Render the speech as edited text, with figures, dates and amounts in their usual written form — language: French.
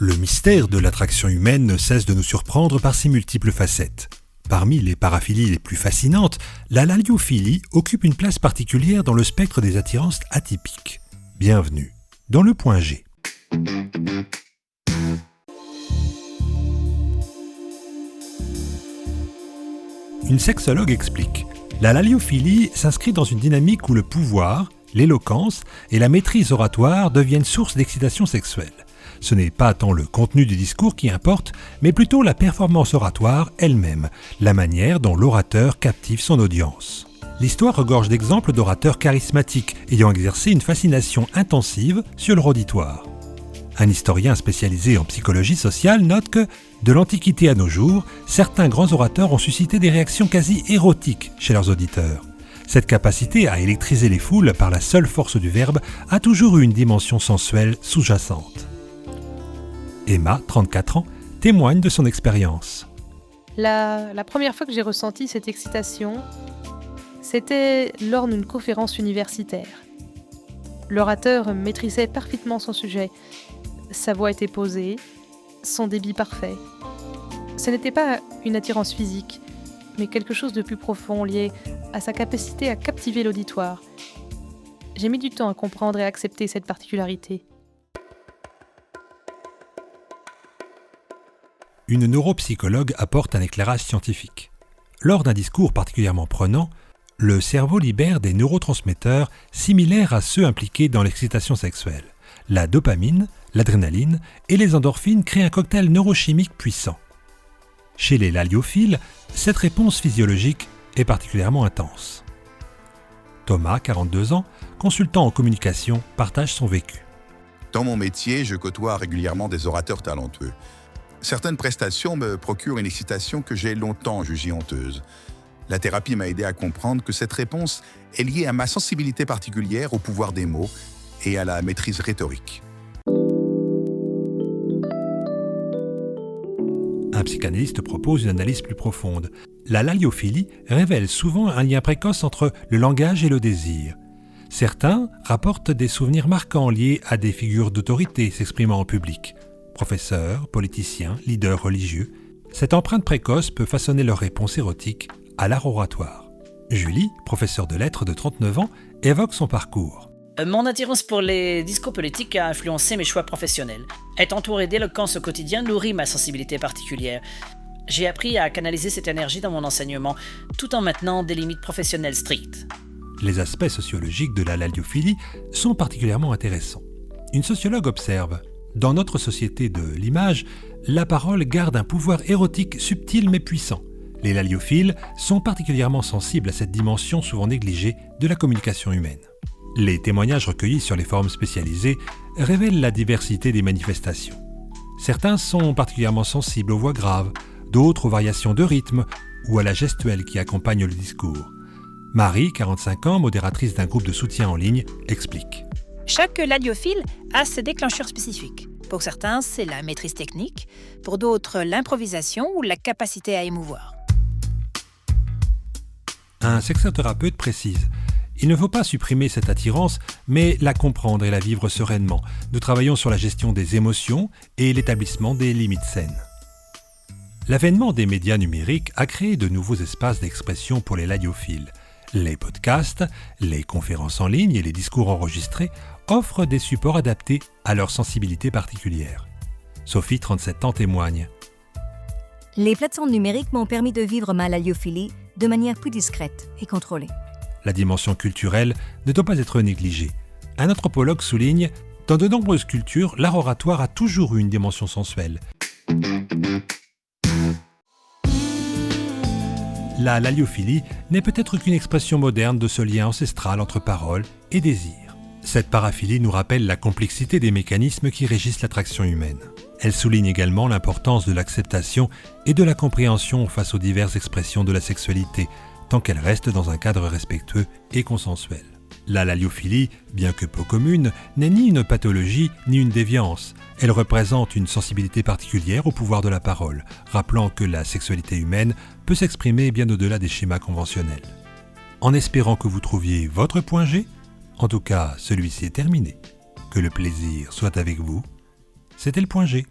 Le mystère de l'attraction humaine ne cesse de nous surprendre par ses multiples facettes. Parmi les paraphilies les plus fascinantes, la laliophilie occupe une place particulière dans le spectre des attirances atypiques. Bienvenue dans le point G. Une sexologue explique. La laliophilie s'inscrit dans une dynamique où le pouvoir, l'éloquence et la maîtrise oratoire deviennent source d'excitation sexuelle. Ce n'est pas tant le contenu du discours qui importe, mais plutôt la performance oratoire elle-même, la manière dont l'orateur captive son audience. L'histoire regorge d'exemples d'orateurs charismatiques ayant exercé une fascination intensive sur leur auditoire. Un historien spécialisé en psychologie sociale note que, de l'Antiquité à nos jours, certains grands orateurs ont suscité des réactions quasi érotiques chez leurs auditeurs. Cette capacité à électriser les foules par la seule force du verbe a toujours eu une dimension sensuelle sous-jacente. Emma, 34 ans, témoigne de son expérience. La première fois que j'ai ressenti cette excitation, c'était lors d'une conférence universitaire. L'orateur maîtrisait parfaitement son sujet. Sa voix était posée, son débit parfait. Ce n'était pas une attirance physique, mais quelque chose de plus profond lié à sa capacité à captiver l'auditoire. J'ai mis du temps à comprendre et à accepter cette particularité. Une neuropsychologue apporte un éclairage scientifique. Lors d'un discours particulièrement prenant, le cerveau libère des neurotransmetteurs similaires à ceux impliqués dans l'excitation sexuelle. La dopamine, l'adrénaline et les endorphines créent un cocktail neurochimique puissant. Chez les laliophiles, cette réponse physiologique est particulièrement intense. Thomas, 42 ans, consultant en communication, partage son vécu. Dans mon métier, je côtoie régulièrement des orateurs talentueux. Certaines prestations me procurent une excitation que j'ai longtemps jugée honteuse. La thérapie m'a aidé à comprendre que cette réponse est liée à ma sensibilité particulière au pouvoir des mots et à la maîtrise rhétorique. Un psychanalyste propose une analyse plus profonde. La laliophilie révèle souvent un lien précoce entre le langage et le désir. Certains rapportent des souvenirs marquants liés à des figures d'autorité s'exprimant en public. Professeurs, politiciens, leaders religieux. Cette empreinte précoce peut façonner leur réponse érotique à l'art oratoire. Julie, professeure de lettres de 39 ans, évoque son parcours. Mon attirance pour les discours politiques a influencé mes choix professionnels. Être entouré d'éloquence au quotidien nourrit ma sensibilité particulière. J'ai appris à canaliser cette énergie dans mon enseignement, tout en maintenant des limites professionnelles strictes. Les aspects sociologiques de la laliophilie sont particulièrement intéressants. Une sociologue observe: dans notre société de l'image, la parole garde un pouvoir érotique subtil mais puissant. Les laliophiles sont particulièrement sensibles à cette dimension souvent négligée de la communication humaine. Les témoignages recueillis sur les forums spécialisés révèlent la diversité des manifestations. Certains sont particulièrement sensibles aux voix graves, d'autres aux variations de rythme ou à la gestuelle qui accompagne le discours. Marie, 45 ans, modératrice d'un groupe de soutien en ligne, explique. Chaque laliophile a ses déclencheurs spécifiques. Pour certains, c'est la maîtrise technique, pour d'autres, l'improvisation ou la capacité à émouvoir. Un sexothérapeute précise: il ne faut pas supprimer cette attirance, mais la comprendre et la vivre sereinement. Nous travaillons sur la gestion des émotions et l'établissement des limites saines. L'avènement des médias numériques a créé de nouveaux espaces d'expression pour les laliophiles. Les podcasts, les conférences en ligne et les discours enregistrés offrent des supports adaptés à leur sensibilité particulière. Sophie, 37 ans, témoigne. Les plateformes numériques m'ont permis de vivre ma laliophilie de manière plus discrète et contrôlée. La dimension culturelle ne doit pas être négligée. Un anthropologue souligne: dans de nombreuses cultures, l'art oratoire a toujours eu une dimension sensuelle. La laliophilie n'est peut-être qu'une expression moderne de ce lien ancestral entre parole et désir. Cette paraphilie nous rappelle la complexité des mécanismes qui régissent l'attraction humaine. Elle souligne également l'importance de l'acceptation et de la compréhension face aux diverses expressions de la sexualité, tant qu'elle reste dans un cadre respectueux et consensuel. La laliophilie, bien que peu commune, n'est ni une pathologie ni une déviance. Elle représente une sensibilité particulière au pouvoir de la parole, rappelant que la sexualité humaine peut s'exprimer bien au-delà des schémas conventionnels. En espérant que vous trouviez votre point G, en tout cas celui-ci est terminé. Que le plaisir soit avec vous. C'était le point G.